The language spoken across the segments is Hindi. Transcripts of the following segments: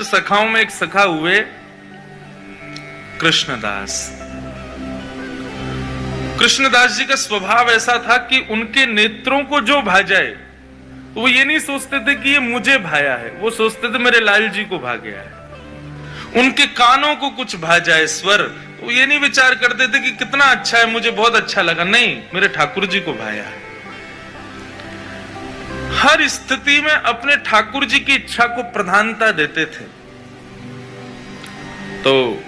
सखाओं में एक सखा हुए कृष्णदास। कृष्णदास जी का स्वभाव ऐसा था कि उनके नेत्रों को जो भा जाए, वो ये नहीं सोचते थे कि ये मुझे भाया है, वो सोचते थे मेरे लाल जी को भा गया है। उनके कानों को कुछ भा जाए स्वर, वो ये नहीं विचार करते थे कि कितना अच्छा है, मुझे बहुत अच्छा लगा, नहीं, मेरे ठाकुर जी को भाया है। हर स्थिति में अपने ठाकुर जी की इच्छा को प्रधानता देते थे। तो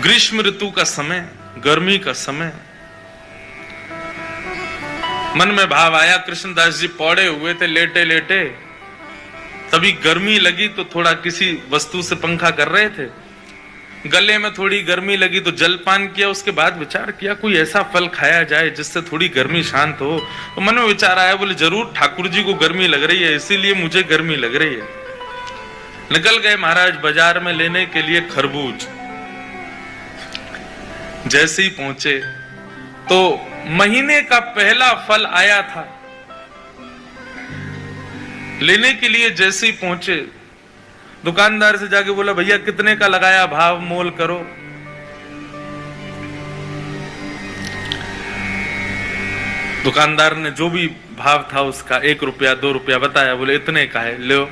ग्रीष्म ऋतु का समय, गर्मी का समय, मन में भाव आया, कृष्णदास जी पौड़े हुए थे लेटे लेटे, तभी गर्मी लगी तो थोड़ा किसी वस्तु से पंखा कर रहे थे, गले में थोड़ी गर्मी लगी तो जलपान किया। उसके बाद विचार किया कोई ऐसा फल खाया जाए जिससे थोड़ी गर्मी शांत हो। तो मन में विचार आया, बोले जरूर ठाकुर जी को गर्मी लग रही है, इसीलिए मुझे गर्मी लग रही है। निकल गए महाराज बाजार में लेने के लिए खरबूज। जैसे ही पहुंचे तो महीने का पहला फल आया था। लेने के लिए जैसे ही पहुंचे, दुकानदार से जाके बोला भैया कितने का लगाया, भाव मोल करो। दुकानदार ने जो भी भाव था उसका 1 रुपया 2 रुपया बताया, बोले इतने का है, लो।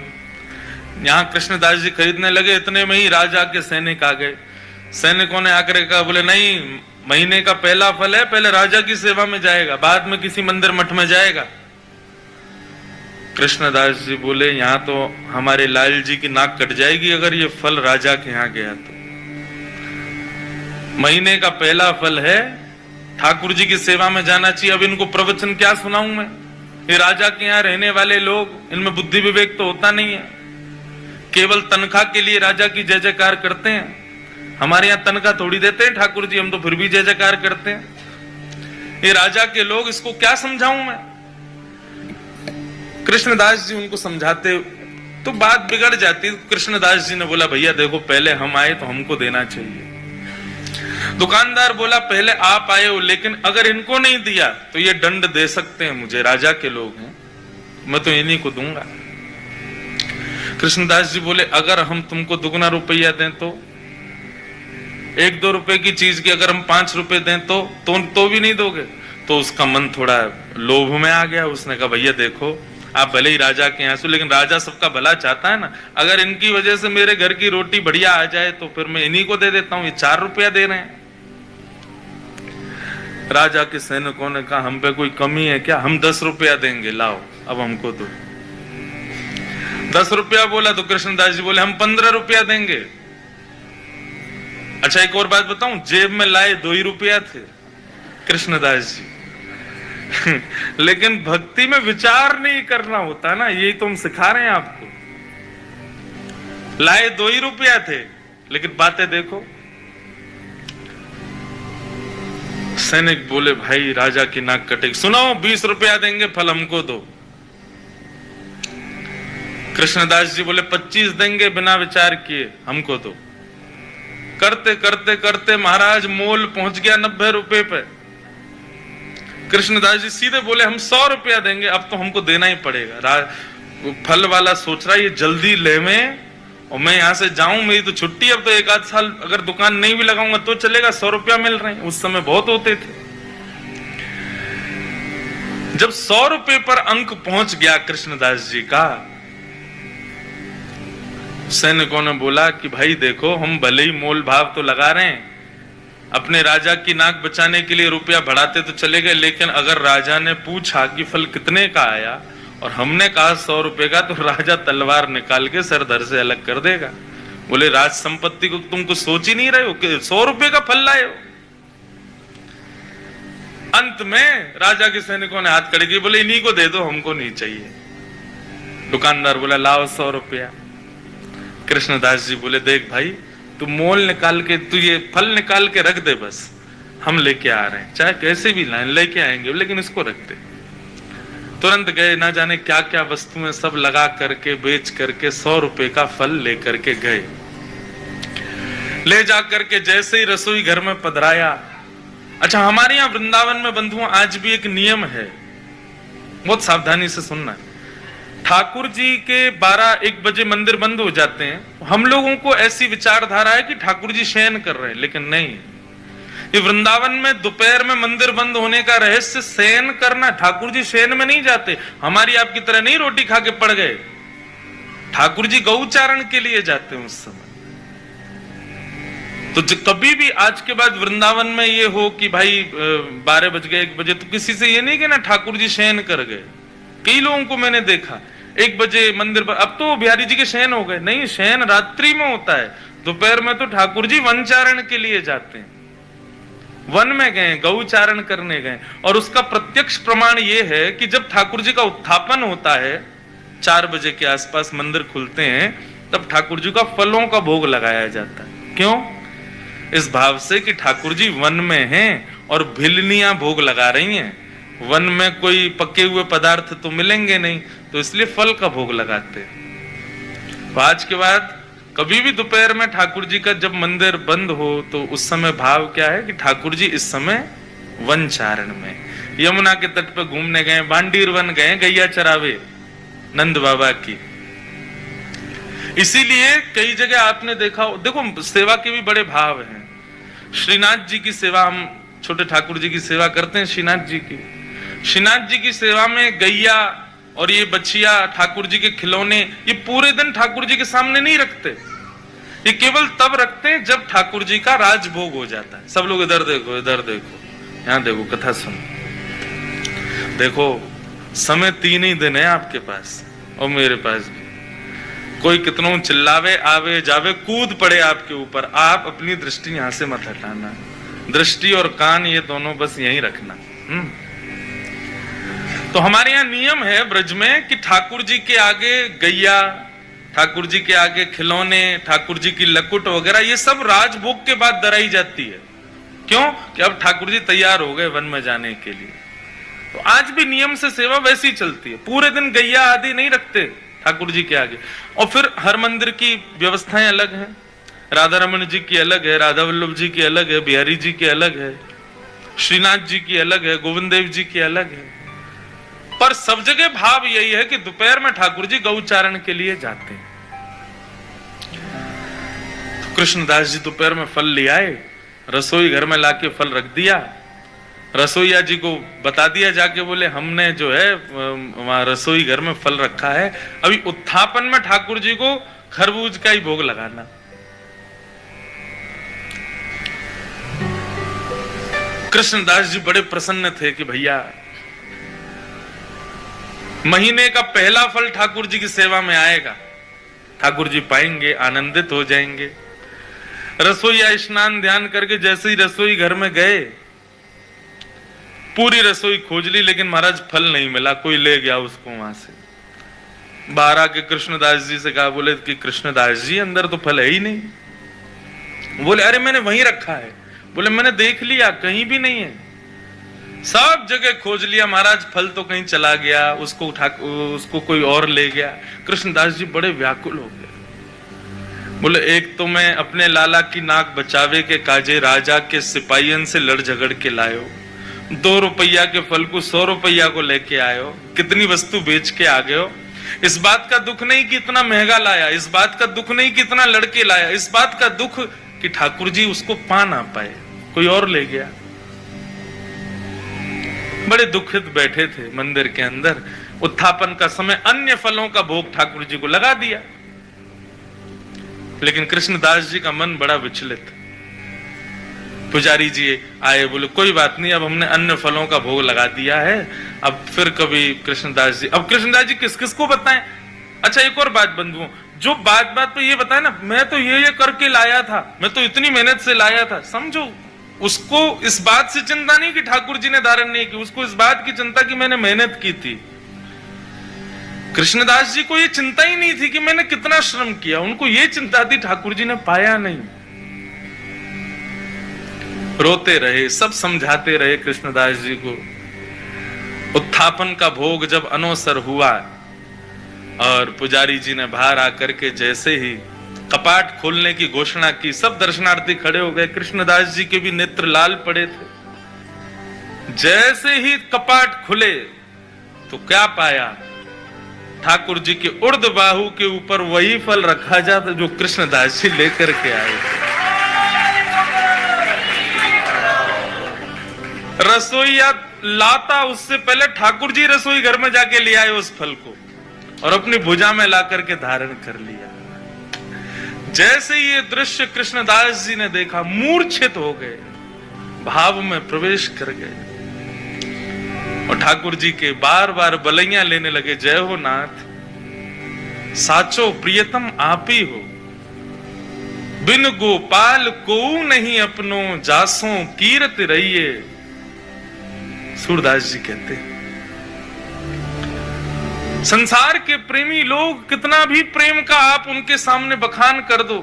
यहां कृष्णदास जी खरीदने लगे, इतने में ही राजा के सैनिक आ गए। सैनिकों ने आकर कहा, बोले नहीं, महीने का पहला फल है, पहले राजा की सेवा में जाएगा, बाद में किसी मंदिर मठ में जाएगा। कृष्णदास जी बोले यहां तो हमारे लाल जी की नाक कट जाएगी अगर ये फल राजा के यहां गया तो। महीने का पहला फल है, ठाकुर जी की सेवा में जाना चाहिए। अब इनको प्रवचन क्या सुनाऊं मैं? ये राजा के यहाँ रहने वाले लोग, इनमें बुद्धि विवेक तो होता नहीं है, केवल तनख्वाह के लिए राजा की जय जयकार करते हैं। हमारे यहाँ तनख्वाह थोड़ी देते हैं ठाकुर जी, हम तो फिर भी जय जयकार करते हैं। ये राजा के लोग, इसको क्या समझाऊं मैं? कृष्णदास जी उनको समझाते तो बात बिगड़ जाती। कृष्णदास जी ने बोला भैया देखो, पहले हम आए तो हमको देना चाहिए। दुकानदार बोला पहले आप आए हो, लेकिन अगर इनको नहीं दिया तो ये दंड दे सकते हैं मुझे, राजा के लोग हैं, मैं तो इन्हीं को दूंगा। कृष्णदास जी बोले अगर हम तुमको दुगना रुपया दें तो, 1-2 रुपए की चीज की अगर हम 5 रुपए दें तो भी नहीं दोगे? तो उसका मन थोड़ा लोभ में आ गया। उसने कहा भैया देखो, आप भले ही राजा के यहाँ से, लेकिन राजा सबका भला चाहता है ना, अगर इनकी वजह से मेरे घर की रोटी बढ़िया आ जाए तो फिर मैं इन्हीं को दे देता हूं, ये 4 रुपया दे रहे हैं। राजा के सैनिकों ने कहा हम पे कोई कमी है क्या, हम 10 रुपया देंगे, लाओ अब हमको दो। 10 रुपया बोला तो कृष्णदास जी बोले हम 15 रुपया देंगे। अच्छा एक और बात बताऊं, जेब में लाए 2 ही रुपया थे कृष्णदास जी लेकिन भक्ति में विचार नहीं करना होता ना, यही तो हम सिखा रहे हैं आपको। लाए 2 ही रुपया थे, लेकिन बातें देखो। सैनिक बोले भाई राजा की नाक कटेगी, सुनो 20 रुपया देंगे, फल हमको दो। कृष्णदास जी बोले 25 देंगे, बिना विचार किए, हमको दो। करते करते करते महाराज मोल पहुंच गया 90 रुपए पे। कृष्णदास जी सीधे बोले हम 100 रुपया देंगे, अब तो हमको देना ही पड़ेगा। फल वाला सोच रहा है ये जल्दी ले में, और मैं यहां से जाऊं, मेरी तो छुट्टी, अब तो 1-8 साल अगर दुकान नहीं भी लगाऊंगा तो चलेगा, 100 रुपया मिल रहे हैं, उस समय बहुत होते थे। जब 100 रुपए पर अंक पहुंच गया कृष्णदास जी का, सैनिकों ने बोला कि भाई देखो, हम भले ही मोल भाव तो लगा रहे हैं, अपने राजा की नाक बचाने के लिए रुपया बढ़ाते तो चले गए, लेकिन अगर राजा ने पूछा कि फल कितने का आया और हमने कहा 100 रुपए का, तो राजा तलवार निकाल के सर धर से अलग कर देगा। बोले राज संपत्ति को तुम कुछ सोच ही नहीं रहे हो कि 100 रुपए का फल लाए हो। अंत में राजा के सैनिकों ने हाथ खड़े किए, बोले इन्हीं को दे दो, हमको नहीं चाहिए। दुकानदार बोला लाओ 100 रुपया। कृष्णदास जी बोले देख भाई, तू मोल निकाल के, तू ये फल निकाल के रख दे, बस हम लेके आ रहे हैं, चाहे कैसे भी लाइन लेके आएंगे, लेकिन इसको रख दे। तुरंत गए, ना जाने क्या क्या वस्तुएं सब लगा करके बेच करके 100 रुपए का फल लेकर के गए। ले जाकर के जैसे ही रसोई घर में पधराया। अच्छा हमारे यहाँ वृंदावन में बंधुओं आज भी एक नियम है, बहुत सावधानी से सुनना। ठाकुर जी के 12-1 बजे मंदिर बंद हो जाते हैं। हम लोगों को ऐसी विचारधारा है कि ठाकुर जी शयन कर रहे हैं, लेकिन नहीं। ये वृंदावन में दोपहर में मंदिर बंद होने का रहस्य शयन करना। ठाकुर जी शयन में नहीं जाते, हमारी आपकी तरह नहीं रोटी खा के पड़ गए। ठाकुर जी गौचारण के लिए जाते हैं उस समय। तो कभी भी आज के बाद वृंदावन में ये हो कि भाई 12 बज गए 1 बजे, तो किसी से ये नहीं कहना ठाकुर जी शयन कर गए। कई लोगों को मैंने देखा 1 बजे मंदिर पर, अब तो बिहारी जी के शयन हो गए। नहीं, शयन रात्रि में होता है। दोपहर में तो ठाकुर जी वनचारण के लिए जाते हैं, वन में गए, गौचारण करने गए। और उसका प्रत्यक्ष प्रमाण यह है कि जब ठाकुर जी का उत्थापन होता है 4 बजे के आसपास मंदिर खुलते हैं, तब ठाकुर जी का फलों का भोग लगाया जाता है। क्यों? इस भाव से कि ठाकुर जी वन में हैं और भिलनियां भोग लगा रही हैं। वन में कोई पके हुए पदार्थ तो मिलेंगे नहीं, तो इसलिए फल का भोग लगाते हैं। तो आज के बाद कभी भी दोपहर में ठाकुर जी का जब मंदिर बंद हो, तो उस समय भाव क्या है कि ठाकुर जी इस समय वनचारण में, यमुना के तट पर घूमने गए, बांडीर वन गए, गैया चरावे नंद बाबा की। इसीलिए कई जगह आपने देखा, देखो सेवा के भी बड़े भाव हैं। श्रीनाथ जी की सेवा, हम छोटे ठाकुर जी की सेवा करते हैं श्रीनाथ जी की। श्रीनाथ जी की सेवा में गैया और ये बछिया, ठाकुर जी के खिलौने, ये पूरे दिन ठाकुर जी के सामने नहीं रखते। ये केवल तब रखते हैं जब ठाकुर जी का राजभोग हो जाता है। सब लोग इधर देखो, इधर देखो, यहां देखो, कथा सुनो। देखो समय 3 ही दिन है आपके पास और मेरे पास भी। कोई कितनों चिल्लावे, आवे जावे, कूद पड़े आपके ऊपर, आप अपनी दृष्टि यहां से मत हटाना। दृष्टि और कान ये दोनों बस यहीं रखना। तो हमारे यहाँ नियम है ब्रज में कि ठाकुर जी के आगे गैया, ठाकुर जी के आगे खिलौने, ठाकुर जी की लकुट वगैरह, ये सब राजभोग के बाद दराई जाती है। क्यों? कि अब ठाकुर जी तैयार हो गए वन में जाने के लिए। तो आज भी नियम से सेवा वैसी चलती है। पूरे दिन गैया आदि नहीं रखते ठाकुर जी के आगे। और फिर हर मंदिर की व्यवस्थाएं अलग हैं। राधा रमन जी की अलग है, राधा वल्लभ जी की अलग है, बिहारी जी की अलग है, श्रीनाथ जी की अलग है, गोविंद देव जी की अलग है। पर सब जगह भाव यही है कि दोपहर में ठाकुर जी गौचारण के लिए जाते हैं। तो कृष्णदास जी दोपहर में फल ले आए, रसोई घर में लाके फल रख दिया। रसोईया जी को बता दिया जाके, बोले हमने जो है वहां रसोई घर में फल रखा है, अभी उत्थापन में ठाकुर जी को खरबूज का ही भोग लगाना। कृष्णदास जी बड़े प्रसन्न थे कि भैया महीने का पहला फल ठाकुर जी की सेवा में आएगा, ठाकुर जी पाएंगे, आनंदित हो जाएंगे। रसोईया स्नान ध्यान करके जैसे ही रसोई घर में गए, पूरी रसोई खोज ली, लेकिन महाराज फल नहीं मिला, कोई ले गया उसको वहां से। बाहर आके कृष्णदास जी से कहा, बोले कि कृष्णदास जी अंदर तो फल है ही नहीं। बोले अरे मैंने वहीं रखा है। बोले मैंने देख लिया, कहीं भी नहीं है, सब जगह खोज लिया महाराज, फल तो कहीं चला गया, उसको कोई और ले गया। कृष्णदास जी बड़े व्याकुल हो गए। बोले एक तो मैं अपने लाला की नाक बचावे के काजे राजा के सिपाहियन से लड़ झगड़ के लायो, 2 रुपया के फल को 100 रुपया को लेके आयो, कितनी वस्तु बेच के आ गए हो। इस बात का दुख नहीं कि इतना महंगा लाया, इस बात का दुख नहीं कि इतना लड़के लाया, इस बात का दुख कि ठाकुर जी उसको पा ना पाए, कोई और ले गया। बड़े दुखित बैठे थे मंदिर के अंदर। उत्थापन का समय अन्य फलों का भोग ठाकुर जी को लगा दिया, लेकिन कृष्णदास जी का मन बड़ा विचलित। पुजारी जी आए, बोले कोई बात नहीं, अब हमने अन्य फलों का भोग लगा दिया है, अब फिर कभी कृष्णदास जी, अब कृष्णदास जी किस किस को बताएं। अच्छा एक और बात बंधुओं, जो बात बात पे ये बताए ना, मैं तो ये करके लाया था, मैं तो इतनी मेहनत से लाया था, समझो उसको इस बात से चिंता नहीं कि ठाकुर जी ने धारण नहीं की, उसको इस बात की चिंता कि मैंने मेहनत की थी। कृष्णदास जी को ये चिंता ही नहीं थी कि मैंने कितना श्रम किया, उनको ये चिंता थी ठाकुर जी ने पाया नहीं। रोते रहे, सब समझाते रहे कृष्णदास जी को। उत्थापन का भोग जब अनोसर हुआ और पुजारी जी ने बाहर आकर के जैसे ही कपाट खोलने की घोषणा की, सब दर्शनार्थी खड़े हो गए। कृष्णदास जी के भी नेत्र लाल पड़े थे। जैसे ही कपाट खुले तो क्या पाया ठाकुर जी के उर्द बाहु के ऊपर वही फल रखा जाता जो कृष्णदास जी लेकर के आए थे। रसोईया लाता उससे पहले ठाकुर जी रसोई घर में जाके ले आए उस फल को और अपनी भुजा में ला करके धारण कर लिया। जैसे ये दृश्य कृष्णदास जी ने देखा, मूर्छित हो गए, भाव में प्रवेश कर गए और ठाकुर जी के बार बार बलैया लेने लगे। जय हो नाथ, साचो प्रियतम आप ही हो, बिन गोपाल को नहीं अपनो, जासों कीरत रहिए। सूरदास जी कहते हैं संसार के प्रेमी लोग कितना भी प्रेम का आप उनके सामने बखान कर दो,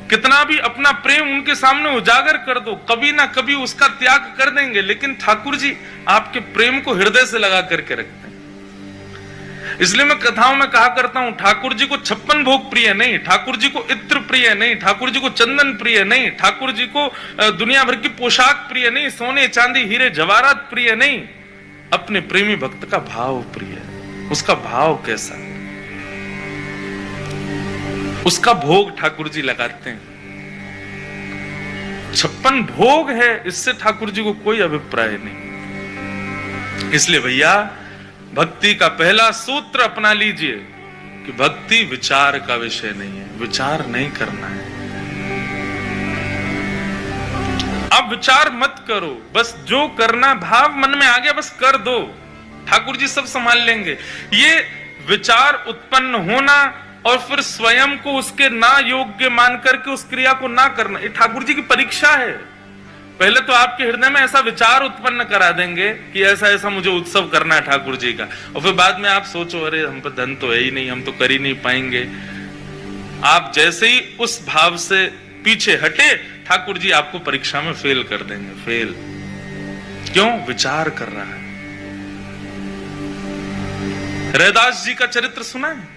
कितना भी अपना प्रेम उनके सामने उजागर कर दो, कभी ना कभी उसका त्याग कर देंगे। लेकिन ठाकुर जी आपके प्रेम को हृदय से लगा करके रखते हैं। इसलिए मैं कथाओं में कहा करता हूं, ठाकुर जी को 56 भोग प्रिय नहीं, ठाकुर जी को इत्र प्रिय नहीं, ठाकुर जी को चंदन प्रिय नहीं, ठाकुर जी को दुनिया भर की पोशाक प्रिय नहीं, सोने चांदी हीरे जवाहरात प्रिय नहीं, अपने प्रेमी भक्त का भाव प्रिय है। उसका भाव कैसा, उसका भोग ठाकुर जी लगाते हैं। 56 भोग है, इससे ठाकुर जी को कोई अभिप्राय नहीं। इसलिए भैया भक्ति का पहला सूत्र अपना लीजिए कि भक्ति विचार का विषय नहीं है, विचार नहीं करना है। अब विचार मत करो, बस जो करना भाव मन में आ गया बस कर दो, ठाकुर जी सब संभाल लेंगे। ये विचार उत्पन्न होना और फिर स्वयं को उसके ना योग्य मान करके उस क्रिया को ना करना, ये ठाकुर जी की परीक्षा है। पहले तो आपके हृदय में ऐसा विचार उत्पन्न करा देंगे कि ऐसा ऐसा मुझे उत्सव करना है ठाकुर जी का, और फिर बाद में आप सोचो अरे हम पर धन तो है ही नहीं, हम तो कर ही नहीं पाएंगे। आप जैसे ही उस भाव से पीछे हटे, ठाकुर जी आपको परीक्षा में फेल कर देंगे। फेल क्यों? विचार कर रहा है। रैदास जी का चरित्र सुना है?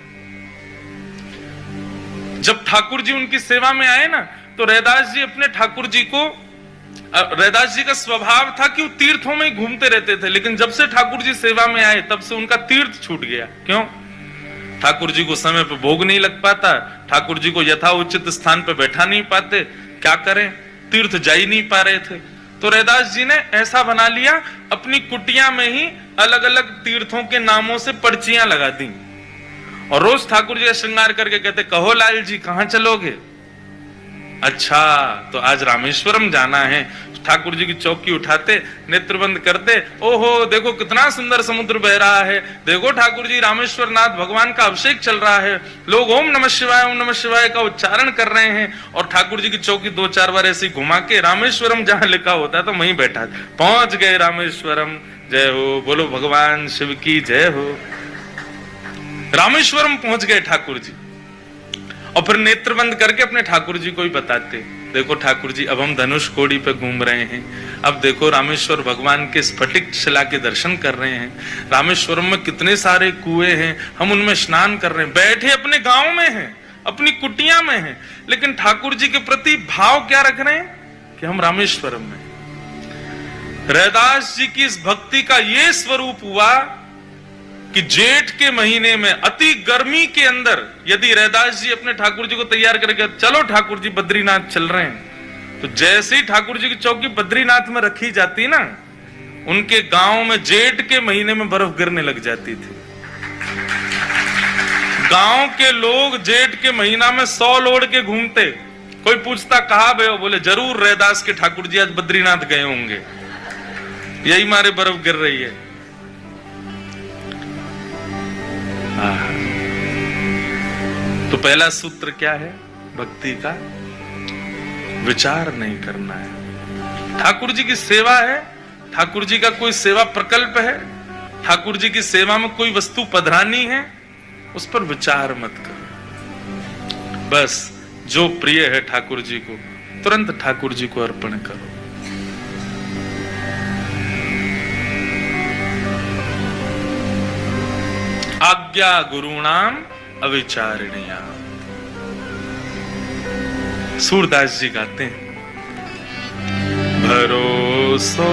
जब ठाकुर जी उनकी सेवा में आए ना, तो रैदास जी अपने ठाकुर जी को, रैदास जी का स्वभाव था कि वो तीर्थों में ही घूमते रहते थे, लेकिन जब से ठाकुर जी सेवा में आए तब से उनका तीर्थ छूट गया। क्यों? ठाकुर जी को समय पे भोग नहीं लग पाता, ठाकुर जी को यथा उचित स्थान पे बैठा नहीं पाते, क्या करें, तीर्थ जा ही नहीं पा रहे थे। तो रैदास जी ने ऐसा बना लिया, अपनी कुटिया में ही अलग अलग तीर्थों के नामों से पर्चियां लगा दी और रोज ठाकुर जी का श्रृंगार करके कहते, कहो लाल जी कहां चलोगे? अच्छा तो आज रामेश्वरम जाना है। ठाकुर जी की चौकी उठाते, नेत्र बंद करते, ओहो देखो कितना सुंदर समुद्र बह रहा है, देखो ठाकुर जी रामेश्वर नाथ भगवान का अभिषेक चल रहा है, लोग ओम नमः शिवाय का उच्चारण कर रहे हैं, और ठाकुर जी की चौकी 2-4 बार ऐसी घुमा के रामेश्वरम जहां लिखा होता है तो वहीं बैठा, पहुंच गए रामेश्वरम, जय हो, बोलो भगवान शिव की जय हो। रामेश्वरम पहुंच गए ठाकुर जी, और फिर नेत्र बंद करके अपने ठाकुर जी को ही बताते, देखो ठाकुर जी अब हम धनुष कोड़ी पे घूम रहे हैं, अब देखो रामेश्वर भगवान के स्फटिक शिला के दर्शन कर रहे हैं, रामेश्वरम में कितने सारे कुएं हैं, हम उनमें स्नान कर रहे हैं, बैठे अपने गांव में हैं, अपनी कुटिया में हैं, लेकिन ठाकुर जी के प्रति भाव क्या रख रहे हैं कि हम रामेश्वरम में। रैदास जी की इस भक्ति का ये स्वरूप हुआ कि जेठ के महीने में अति गर्मी के अंदर यदि रैदास जी अपने ठाकुर जी को तैयार करके, चलो ठाकुर जी बद्रीनाथ चल रहे हैं, तो जैसे ही ठाकुर जी की चौकी बद्रीनाथ में रखी जाती ना, उनके गांव में जेठ के महीने में बर्फ गिरने लग जाती थी। गांव के लोग जेठ के महीना में 100 लोड़ के घूमते, कोई पूछता कहा गए, बोले जरूर रैदास के ठाकुर जी आज बद्रीनाथ गए होंगे, यही मारे बर्फ गिर रही है। तो पहला सूत्र क्या है भक्ति का? विचार नहीं करना है। ठाकुर जी की सेवा है, ठाकुर जी का कोई सेवा प्रकल्प है, ठाकुर जी की सेवा में कोई वस्तु पधरानी है, उस पर विचार मत करो। बस जो प्रिय है ठाकुर जी को तुरंत ठाकुर जी को अर्पण करो। आज्ञा गुरुणाम अविचारणीया। सूरदास जी गाते हैं, भरोसो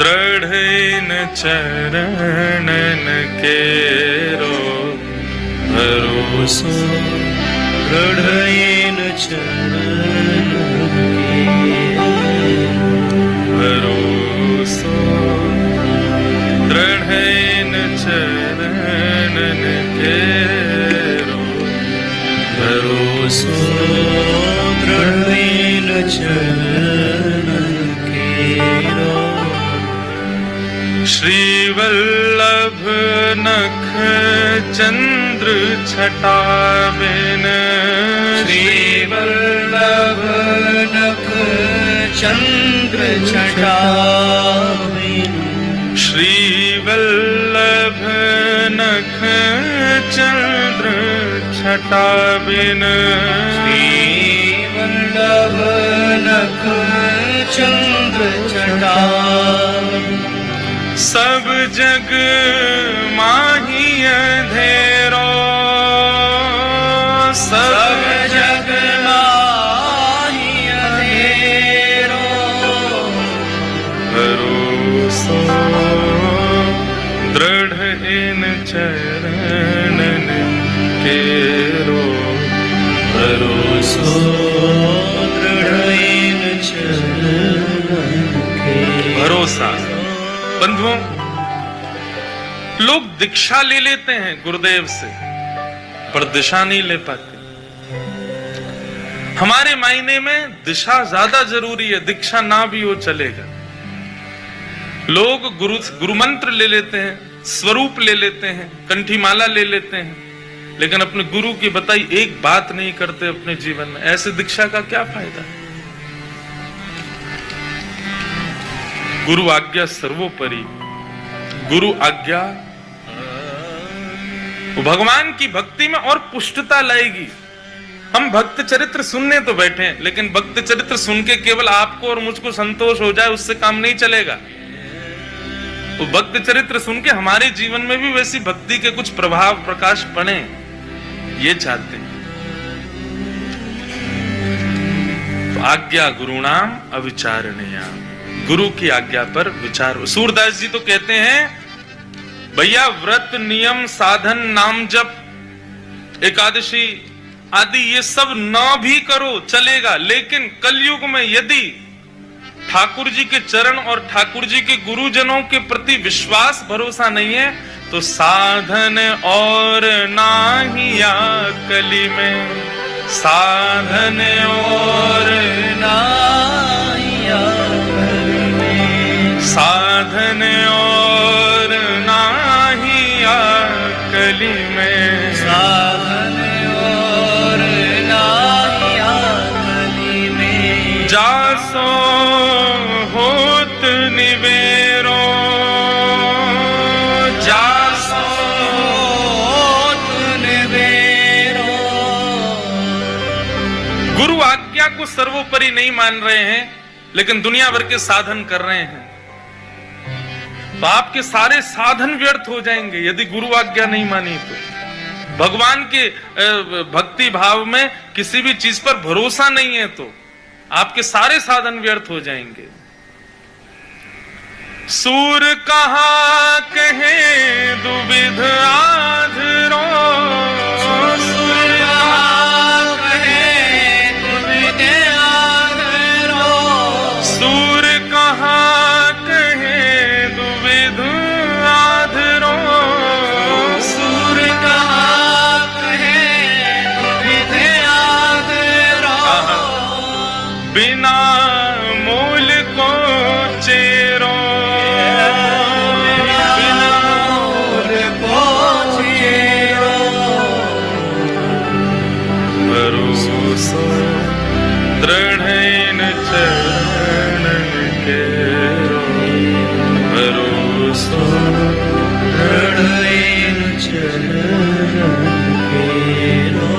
दृढ़ चरणन केरो भरोसो, दृढ़ चरणन भरोसो, दृढ़ चरणन केरो भरोसो, दृढ़ चरणन केरो। श्री वल्लभ नख चंद्र छटा बिन, श्री वल्लभ नख चंद्र छटा बिन, श्री वल्लभ नख चंद्र छटा बिन, श्री वल्लभ नख चंद्र छटा सब जग माही अंधेरो, सब जग माही अंधेरो, भरोसो दृढ़ इन चरणन केरो, भरोसो दृढ़ इन चरणन केरो। भरोसा। बंधुओं, लोग दीक्षा ले लेते हैं गुरुदेव से, पर दिशा नहीं ले पाते। हमारे मायने में दिशा ज्यादा जरूरी है, दीक्षा ना भी हो चलेगा। लोग गुरु मंत्र ले लेते हैं, स्वरूप ले लेते हैं, कंठी माला ले लेते हैं, लेकिन अपने गुरु की बताई एक बात नहीं करते अपने जीवन में। ऐसे दीक्षा का क्या फायदा है? गुरु आज्ञा सर्वोपरि। गुरु आज्ञा वो भगवान की भक्ति में और पुष्टता लाएगी। हम भक्त चरित्र सुनने तो बैठे हैं, लेकिन भक्त चरित्र सुन के केवल आपको और मुझको संतोष हो जाए उससे काम नहीं चलेगा। तो भक्त चरित्र सुन के हमारे जीवन में भी वैसी भक्ति के कुछ प्रभाव प्रकाश पड़े, ये चाहते हैं। तो आज्ञा गुरुणाम अविचारणीयाम, गुरु की आज्ञा पर विचार। सूरदास जी तो कहते हैं भैया व्रत नियम साधन नाम जप एकादशी आदि ये सब ना भी करो चलेगा, लेकिन कलयुग में यदि ठाकुर जी के चरण और ठाकुर जी के गुरुजनों के प्रति विश्वास भरोसा नहीं है तो साधन और नाहिया कली में, साधन और नाहिया कली में, साधन और नाहिया कली में, साधन और नाहिया कली में, जासो होत निवेरो, जासो होत निवेरो। गुरु आज्ञा को सर्वोपरि नहीं मान रहे हैं, लेकिन दुनिया भर के साधन कर रहे हैं, तो आपके सारे साधन व्यर्थ हो जाएंगे यदि गुरु आज्ञा नहीं मानी तो। भगवान के भक्ति भाव में किसी भी चीज पर भरोसा नहीं है तो आपके सारे साधन व्यर्थ हो जाएंगे। सूर कहा कहे दुविध आधरो, सूर कहा कहे दुविध आधरो, सूर कहा कहे दुविध आधरो, सूर कहा कहे दुविध आधरो, बिना मूल को चेरो, बिना मूल को चेरो, भरोसो दृढ़ चरणन केरो, भरोसो दृढ़ चरणन केरो।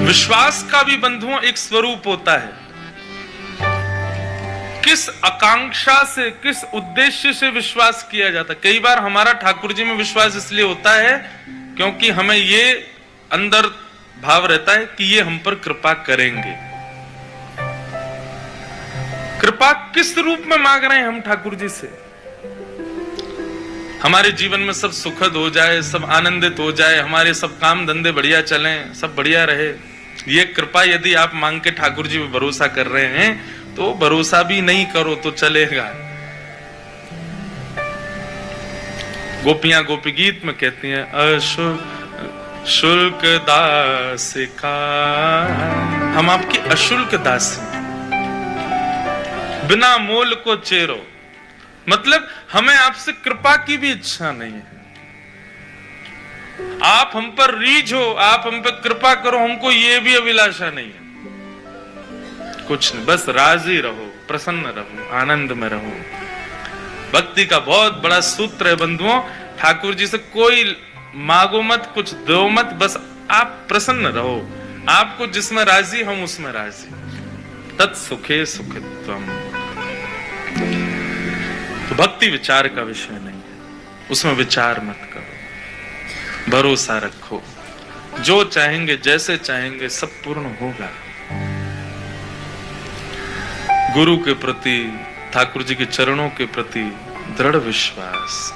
विश्वास का भी बंधुओं एक स्वरूप होता है। किस आकांक्षा से, किस उद्देश्य से विश्वास किया जाता है। कई बार हमारा ठाकुर जी में विश्वास इसलिए होता है क्योंकि हमें ये अंदर भाव रहता है कि ये हम पर कृपा करेंगे। कृपा किस रूप में मांग रहे हैं हम ठाकुर जी से? हमारे जीवन में सब सुखद हो जाए, सब आनंदित हो जाए, हमारे सब काम धंधे बढ़िया चलें, सब बढ़िया रहे, ये कृपा यदि आप मांग के ठाकुर जी पे भरोसा कर रहे हैं, तो भरोसा भी नहीं करो तो चलेगा। गोपियां गोपी गीत में कहती हैं, अशुल्क दास का, हम आपकी अशुल्क दासी, बिना मोल को चेरो। मतलब हमें आपसे कृपा की भी इच्छा नहीं है, आप हम पर रीझ हो, आप हम पर कृपा करो, हमको ये भी अभिलाषा नहीं है, कुछ नहीं, बस राजी रहो, प्रसन्न रहो, आनंद में रहो। भक्ति का बहुत बड़ा सूत्र है बंधुओं, ठाकुर जी से कोई मांगो मत, कुछ दो मत, बस आप प्रसन्न रहो, आपको जिसमें राजी हम उसमें राजी। तत्सुखे सुखित्वम। तो भक्ति विचार का विषय नहीं है, उसमें विचार मत करो, भरोसा रखो, जो चाहेंगे जैसे चाहेंगे सब पूर्ण होगा। गुरु के प्रति, ठाकुर जी के चरणों के प्रति दृढ़ विश्वास,